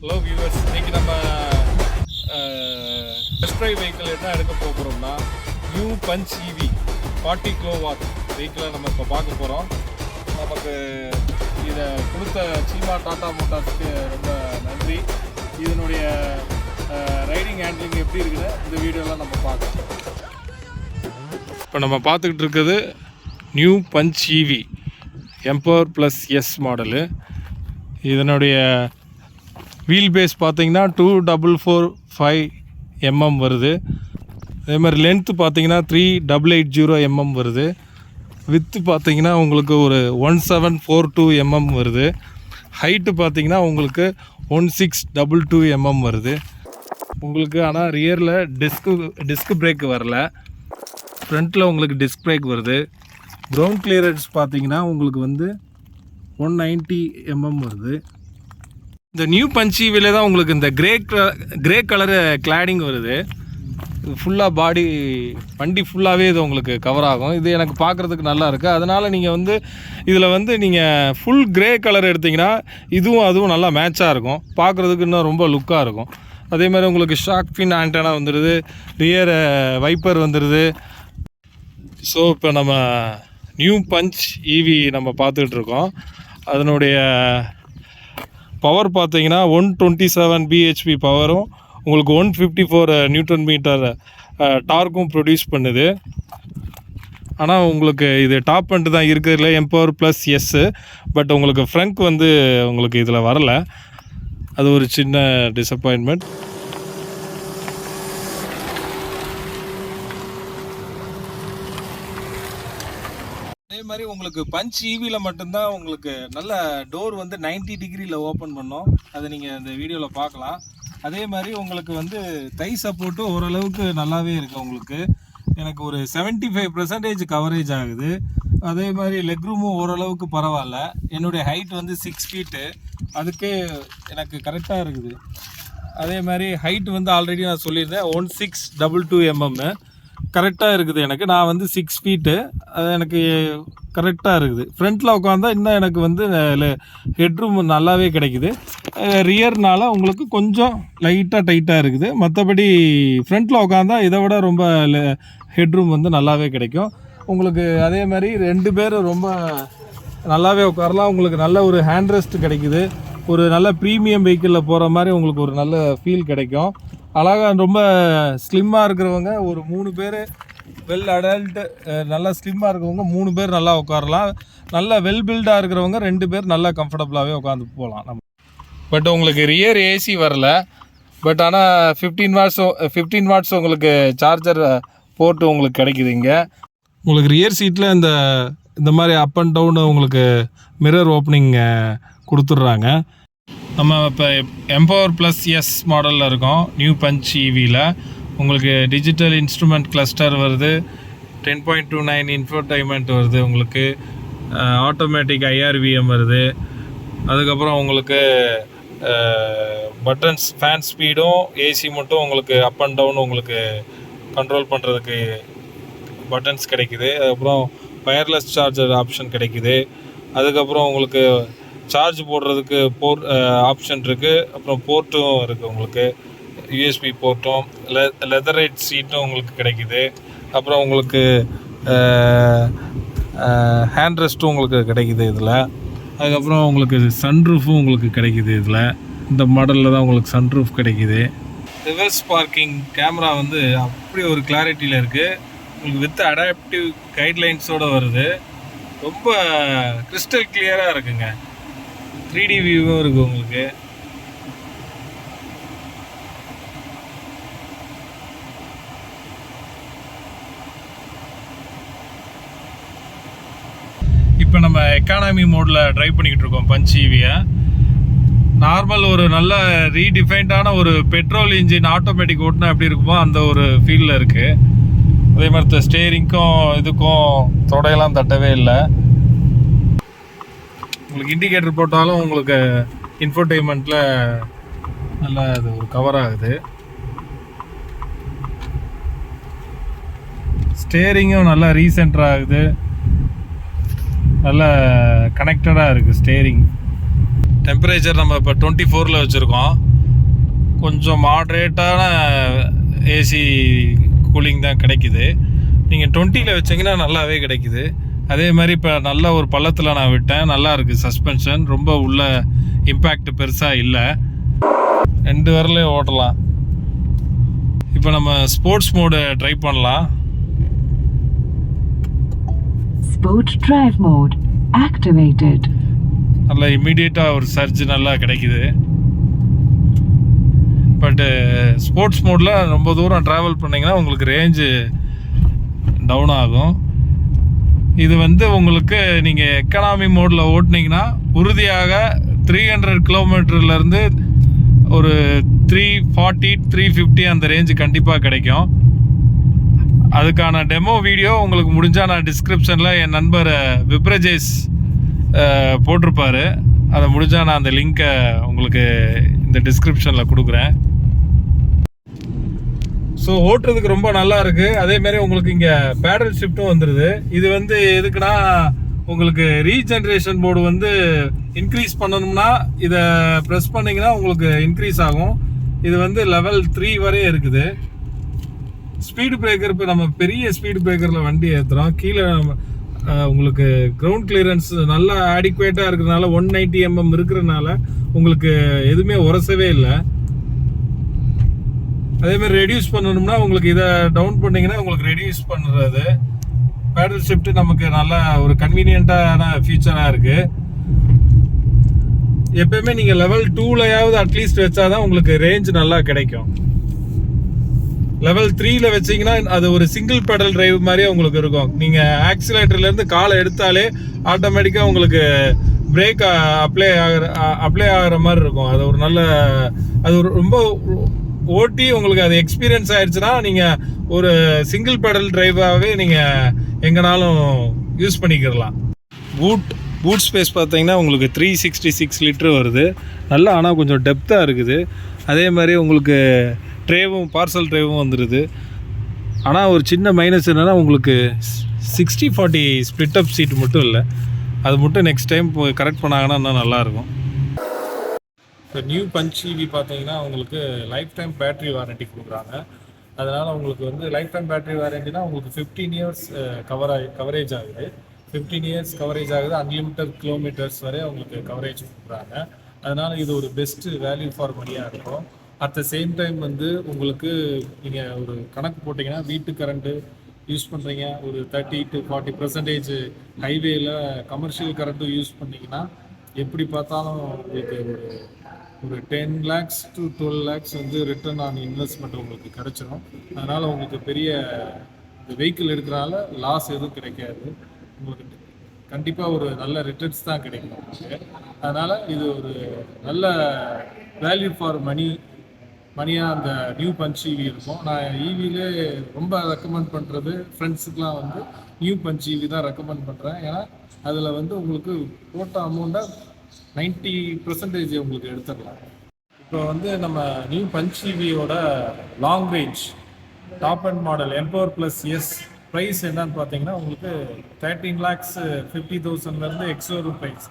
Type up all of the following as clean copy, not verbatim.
Hello viewers, இன்றைக்கி நம்ம test drive vehicle என்ன எடுக்க போகிறோம்னா நியூ பஞ்ச் இவி 40 கிலோவாட் வெஹிக்கிளை நம்ம இப்போ பார்க்க போகிறோம். நமக்கு இதை கொடுத்த சீமா டாடா மோட்டார்ஸ்க்கு ரொம்ப நன்றி. இதனுடைய ரைடிங் ஹேண்ட்லிங் எப்படி இருக்குன்னு இந்த வீடியோலாம் நம்ம பார்க்கலாம். இப்போ நம்ம பார்த்துக்கிட்டு இருக்கிறது நியூ பஞ்ச் இவி எம்பவர் ப்ளஸ் எஸ் மாடலு. இதனுடைய வீல் பேஸ் பார்த்தீங்கன்னா 2445 mm வருது. அதே மாதிரி லென்த்து பார்த்தீங்கன்னா 3880 mm வருது. வித்து பார்த்தீங்கன்னா உங்களுக்கு ஒரு 1742 mm வருது. ஹைட்டு பார்த்தீங்கன்னா உங்களுக்கு 1622 mm வருது உங்களுக்கு. ஆனால் ரியரில் டிஸ்க் பிரேக் வரல, ஃப்ரண்ட்டில் உங்களுக்கு டிஸ்க் பிரேக் வருது. கிரவுண்ட் கிளியரன்ஸ் பார்த்தீங்கன்னா உங்களுக்கு வந்து 190 mm வருது. இந்த நியூ பஞ்ச் இவில தான் உங்களுக்கு இந்த கிரே கலரு கிளாடிங் வருது. ஃபுல்லாக பாடி வண்டி ஃபுல்லாகவே இது உங்களுக்கு கவர் ஆகும். இது எனக்கு பார்க்குறதுக்கு நல்லா இருக்குது. அதனால் நீங்கள் வந்து இதில் வந்து நீங்கள் ஃபுல் கிரே கலர் எடுத்திங்கன்னா அதுவும் நல்லா மேட்சாக இருக்கும், பார்க்குறதுக்கு இன்னும் ரொம்ப லுக்காக இருக்கும். அதே மாதிரி உங்களுக்கு ஷாக் ஃபின் ஆண்டனா வந்துடுது, ரியர் வைப்பர் வந்துடுது. ஸோ இப்போ நம்ம நியூ பஞ்ச் இவி நம்ம பார்த்துக்கிட்டு இருக்கோம். அதனுடைய பவர் பார்த்தீங்கன்னா 127 bhp பவரும் உங்களுக்கு 154 Nm டார்க்கும் ப்ரொடியூஸ் பண்ணுது. ஆனால் உங்களுக்கு இது டாப் பண்ணிட்டு தான் இருக்கிறதுல எம்பவர் ப்ளஸ் எஸ்ஸு. பட் உங்களுக்கு ஃப்ரங்க் வந்து உங்களுக்கு இதில் வரல, அது ஒரு சின்ன டிசப்பாயின்மெண்ட். அதே மாதிரி உங்களுக்கு பஞ்ச் இவியில் மட்டும்தான் உங்களுக்கு நல்ல டோர் வந்து 90 டிகிரியில் ஓப்பன் பண்ணோம். அதை நீங்கள் இந்த வீடியோவில் பார்க்கலாம். அதே மாதிரி உங்களுக்கு வந்து தை சப்போர்ட்டு ஓரளவுக்கு நல்லாவே இருக்குது. உங்களுக்கு எனக்கு ஒரு 75% கவரேஜ் ஆகுது. அதே மாதிரி லெக் ரூமும் ஓரளவுக்கு பரவாயில்ல. என்னுடைய ஹைட் வந்து 6 ஃபீட்டு, அதுக்கே எனக்கு கரெக்டாக இருக்குது. அதே மாதிரி ஹைட் வந்து ஆல்ரெடி நான் சொல்லியிருந்தேன் 1622 mm கரெக்டாக இருக்குது எனக்கு. நான் வந்து 6 ஃபீட்டு, அது எனக்கு கரெக்டாக இருக்குது. ஃப்ரண்ட்டில் உட்காந்தா இன்னும் எனக்கு வந்து ஹெட்ரூம் நல்லாவே கிடைக்குது. ரியர்னால உங்களுக்கு கொஞ்சம் லைட்டாக டைட்டாக இருக்குது. மற்றபடி ஃப்ரண்ட்டில் உட்காந்தா இதை விட ரொம்ப ஹெட்ரூம் வந்து நல்லாவே கிடைக்கும் உங்களுக்கு. அதே மாதிரி 2 பேர் ரொம்ப நல்லாவே உட்காரலாம். உங்களுக்கு நல்ல ஒரு ஹேண்ட் ரெஸ்ட் கிடைக்குது. ஒரு நல்ல ப்ரீமியம் வெஹிக்கிளில் போகிற மாதிரி உங்களுக்கு ஒரு நல்ல ஃபீல் கிடைக்கும். அழகாக ரொம்ப ஸ்லிம்மாக இருக்கிறவங்க ஒரு 3 பேர், வெல் அடல்ட்டு நல்லா ஸ்லிம்மாக இருக்கிறவங்க 3 பேர் நல்லா உட்காரலாம். நல்லா வெல் பில்டாக இருக்கிறவங்க 2 பேர் நல்லா கம்ஃபர்டபுளாகவே உட்காந்து போகலாம் நம்ம. பட் உங்களுக்கு ரியர் ஏசி வரல. பட் ஆனால் 15 வாட்ஸ் உங்களுக்கு சார்ஜர் போர்ட்டு உங்களுக்கு கிடைக்குது இங்கே. உங்களுக்கு ரியர் சீட்டில் இந்த மாதிரி அப் அண்ட் டவுன் உங்களுக்கு மிரர் ஓப்பனிங் கொடுத்துட்றாங்க. நம்ம இப்போ எம்பவர் ப்ளஸ் எஸ் மாடலில் இருக்கோம். நியூ பஞ்ச் இவியில் உங்களுக்கு டிஜிட்டல் இன்ஸ்ட்ருமெண்ட் கிளஸ்டர் வருது, 10.29 இன்ஃபோடைன்மெண்ட் வருது, உங்களுக்கு ஆட்டோமேட்டிக் IRVM வருது. அதுக்கப்புறம் உங்களுக்கு பட்டன்ஸ், ஃபேன் ஸ்பீடும் ஏசி மட்டும் உங்களுக்கு அப் அண்ட் டவுன் உங்களுக்கு கண்ட்ரோல் பண்ணுறதுக்கு பட்டன்ஸ் கிடைக்குது. அதுக்கப்புறம் வயர்லெஸ் சார்ஜர் ஆப்ஷன் கிடைக்குது. அதுக்கப்புறம் உங்களுக்கு சார்ஜ் போடுறதுக்கு ஆப்ஷன் இருக்குது. அப்புறம் போர்ட்டும் இருக்குது உங்களுக்கு, USB போர்ட்டும், லெதரைட் சீட்டும் உங்களுக்கு கிடைக்குது. அப்புறம் உங்களுக்கு ஹேண்ட் ரெஸ்ட்டும் உங்களுக்கு கிடைக்குது இதில். அதுக்கப்புறம் உங்களுக்கு சன்ரூஃபும் உங்களுக்கு கிடைக்குது இதில். இந்த மாடலில் தான் உங்களுக்கு சன்ரூஃப் கிடைக்குது. ரிவர்ஸ் பார்க்கிங் கேமரா வந்து அப்படி ஒரு கிளாரிட்டியில் இருக்குது உங்களுக்கு. வித் அடாப்டிவ் கைட்லைன்ஸோடு வருது. ரொம்ப கிறிஸ்டல் கிளியராக இருக்குங்க. 3D வியூவும் இருக்குது உங்களுக்கு. இப்போ நம்ம எக்கானமி மோடில் ட்ரைவ் பண்ணிக்கிட்டு இருக்கோம் பஞ்ச் இவியை. நார்மல் ஒரு நல்ல ரீடிஃபைன்டான ஒரு பெட்ரோல் இன்ஜின் ஆட்டோமேட்டிக் ஓட்டினா எப்படி இருக்குமோ அந்த ஒரு ஃபீலில் இருக்குது. அதே மாதிரி ஸ்டேரிங்க்கும் இதுக்கும் தொடையெல்லாம் தட்டவே இல்லை. உங்களுக்கு இண்டிகேட்டர் போட்டாலும் உங்களுக்கு இன்ஃபோடைன்மெண்ட்டில் நல்லா அது ஒரு கவர் ஆகுது. ஸ்டேரிங்கும் நல்லா ரீசென்டர் ஆகுது, நல்லா கனெக்டடாக இருக்குது ஸ்டேரிங். டெம்பரேச்சர் நம்ம இப்போ 24ல் வச்சுருக்கோம். கொஞ்சம் மாட்ரேட்டான ஏசி கூலிங் தான் கிடைக்குது. நீங்கள் 20ல் வச்சிங்கன்னா நல்லாவே கிடைக்குது. அதே மாதிரி இப்போ நல்ல ஒரு பள்ளத்தில் நான் விட்டேன், நல்லா இருக்குது சஸ்பென்ஷன், ரொம்ப உள்ள இம்பேக்ட் பெருசாக இல்லை, 2 வரலையும் ஓட்டலாம். இப்போ நம்ம ஸ்போர்ட்ஸ் மோடு ட்ரை பண்ணலாம். Sport drive mode activated. நல்லா இமீடியட்டாக ஒரு சர்ஜ் நல்லா கிடைக்குது. பட்டு ஸ்போர்ட்ஸ் மோடில் ரொம்ப தூரம் ட்ராவல் பண்ணிங்கன்னா உங்களுக்கு ரேஞ்சு டவுன் ஆகும். இது வந்து உங்களுக்கு நீங்கள் எக்கனாமி மோடில் ஓட்டினீங்கன்னா உறுதியாக 300 கிலோமீட்டர்லேருந்து ஒரு 340 350 அந்த ரேஞ்சு கண்டிப்பாக கிடைக்கும். அதுக்கான டெமோ வீடியோ உங்களுக்கு முடிஞ்சால் நான் டிஸ்கிரிப்ஷனில் என் நண்பர் விப்ரஜேஷ் போட்டிருப்பார், அதை முடிஞ்சால் நான் அந்த லிங்க்கை உங்களுக்கு இந்த டிஸ்கிரிப்ஷனில் கொடுக்குறேன். ஸோ ஓட்டுறதுக்கு ரொம்ப நல்லா இருக்குது. அதேமாரி உங்களுக்கு இங்கே பேடல் ஷிஃப்ட்டும் வந்துடுது. இது வந்து எதுக்குன்னா உங்களுக்கு ரீஜென்ரேஷன் போர்டு வந்து இன்க்ரீஸ் பண்ணணும்னா இதை ப்ரெஸ் பண்ணிங்கன்னா உங்களுக்கு இன்க்ரீஸ் ஆகும். இது வந்து லெவல் 3 வரையே இருக்குது. ஸ்பீடு பிரேக்கர், இப்போ நம்ம பெரிய ஸ்பீடு பிரேக்கரில் வண்டி ஏற்றுறோம், கீழே உங்களுக்கு கிரவுண்ட் கிளியரன்ஸ் நல்லா ஆடிக்குவேட்டாக இருக்கிறதுனால 190 mm இருக்கிறதுனால உங்களுக்கு எதுவுமே உரசவே இல்லை. அதேமாதிரி ரெடியூஸ் பண்ணணும்னா உங்களுக்கு இதை டவுன் பண்ணிங்கன்னா உங்களுக்கு ரெடியூஸ் பண்ணுறது. பேடல் ஷிஃப்ட் நமக்கு நல்ல ஒரு கன்வீனியண்ட்டான ஃபீச்சராக இருக்குது. எப்பயுமே நீங்கள் லெவல் 2லயாவது அட்லீஸ்ட் வச்சாதான் உங்களுக்கு ரேஞ்ச் நல்லா கிடைக்கும். லெவல் 3ல வச்சிங்கன்னா அது ஒரு சிங்கிள் பெடல் டிரைவ் மாதிரியே உங்களுக்கு இருக்கும். நீங்கள் ஆக்சிலேட்டர்லேருந்து காலை எடுத்தாலே ஆட்டோமேட்டிக்காக உங்களுக்கு பிரேக் அப்ளை ஆகிற மாதிரி இருக்கும். அது ஒரு நல்ல, அது ஒரு ரொம்ப ஓட்டி உங்களுக்கு அது எக்ஸ்பீரியன்ஸ் ஆயிடுச்சுன்னா நீங்கள் ஒரு சிங்கிள் பெடல் டிரைவாகவே நீங்கள் எங்கேனாலும் யூஸ் பண்ணிக்கிறலாம். பூட் ஸ்பேஸ் பார்த்தீங்கன்னா உங்களுக்கு 366 லிட்டர் வருது. நல்லா, ஆனால் கொஞ்சம் டெப்த்தாக இருக்குது. அதே மாதிரி உங்களுக்கு பார்சல் ட்ரேவும் வந்துடுது. ஆனால் ஒரு சின்ன மைனஸ் என்னென்னா உங்களுக்கு 60/40 ஸ்ப்ளிட் அப் சீட் மட்டும் இல்லை. அது மட்டும் நெக்ஸ்ட் டைம் கரெக்ட் பண்ணாங்கன்னா இன்னும் நல்லாயிருக்கும். இப்போ நியூ பஞ்ச் EV பார்த்தீங்கன்னா உங்களுக்கு லைஃப் டைம் பேட்ரி வாரண்ட்டி கொடுக்குறாங்க. அதனால் உங்களுக்கு வந்து லைஃப் டைம் பேட்ரி வாரண்ட்டினா உங்களுக்கு 15 இயர்ஸ் கவரேஜ் ஆகுது. 15 இயர்ஸ் கவரேஜ் ஆகுது. அன்லிமிட்டட் கிலோமீட்டர்ஸ் வரை உங்களுக்கு கவரேஜ் கொடுக்குறாங்க. அதனால் இது ஒரு பெஸ்ட்டு வேல்யூ ஃபார் மணியாக இருக்கும். அட் த சேம் டைம் வந்து உங்களுக்கு நீங்கள் ஒரு கணக்கு போட்டிங்கன்னா வீட்டு கரண்ட்டு யூஸ் பண்ணுறீங்க, ஒரு 30 to 40% ஹைவேயில் கமர்ஷியல் கரண்ட்டும் யூஸ் பண்ணிங்கன்னா எப்படி பார்த்தாலும் உங்களுக்கு ஒரு 10 lakhs to 12 lakhs வந்து ரிட்டர்ன் ஆன் இன்வெஸ்ட்மெண்ட் உங்களுக்கு கிடச்சிடும். அதனால் உங்களுக்கு பெரிய இந்த வெஹிக்கிள் எடுக்கிறனால லாஸ் எதுவும் கிடைக்காது. உங்களுக்கு கண்டிப்பாக ஒரு நல்ல ரிட்டர்ன்ஸ் தான் கிடைக்கும் உங்களுக்கு. அதனால் இது ஒரு நல்ல வேல்யூ ஃபார் மணியாக அந்த நியூ பஞ்ச் EV இருக்கும். நான் EVலே ரொம்ப ரெக்கமெண்ட் பண்ணுறது ஃப்ரெண்ட்ஸுக்கெலாம் வந்து நியூ பஞ்ச் EV தான் ரெக்கமெண்ட் பண்ணுறேன். ஏன்னா அதில் வந்து உங்களுக்கு போட்ட அமௌண்ட்டை 90% உங்களுக்கு எடுத்துடலாம். இப்போ வந்து நம்ம நியூ பஞ்ச் EVயோட long range top end model empower plus S price என்னன்னு பார்த்தீங்கன்னா உங்களுக்கு 13,50,000 எக்ஸ்ஷோரூம் ப்ரைஸ்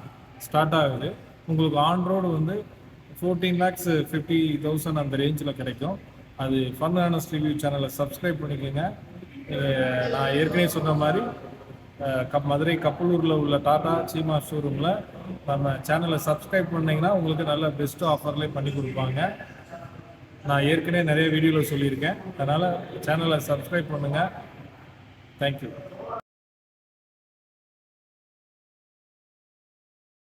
ஸ்டார்ட் ஆகுது. உங்களுக்கு ஆன் ரோடு வந்து 14,50,000 அந்த ரேஞ்சில் கிடைக்கும். அது ஃபன் ஆனஸ்ட் ரிவ்யூ சேனலை சப்ஸ்கிரைப் பண்ணிக்கோங்க. நான் ஏற்கனவே சொன்ன மாதிரி மதுரை கப்பலூரில் உள்ள டாடா சீமா ஷோரூமில் நம்ம சேனலை சப்ஸ்கிரைப் பண்ணிங்கன்னா உங்களுக்கு நல்ல பெஸ்ட்டு ஆஃபர்லேயே பண்ணி கொடுப்பாங்க. நான் ஏற்கனவே நிறைய வீடியோவில் சொல்லியிருக்கேன். அதனால் சேனலை சப்ஸ்கிரைப் பண்ணுங்கள். தேங்க்யூ.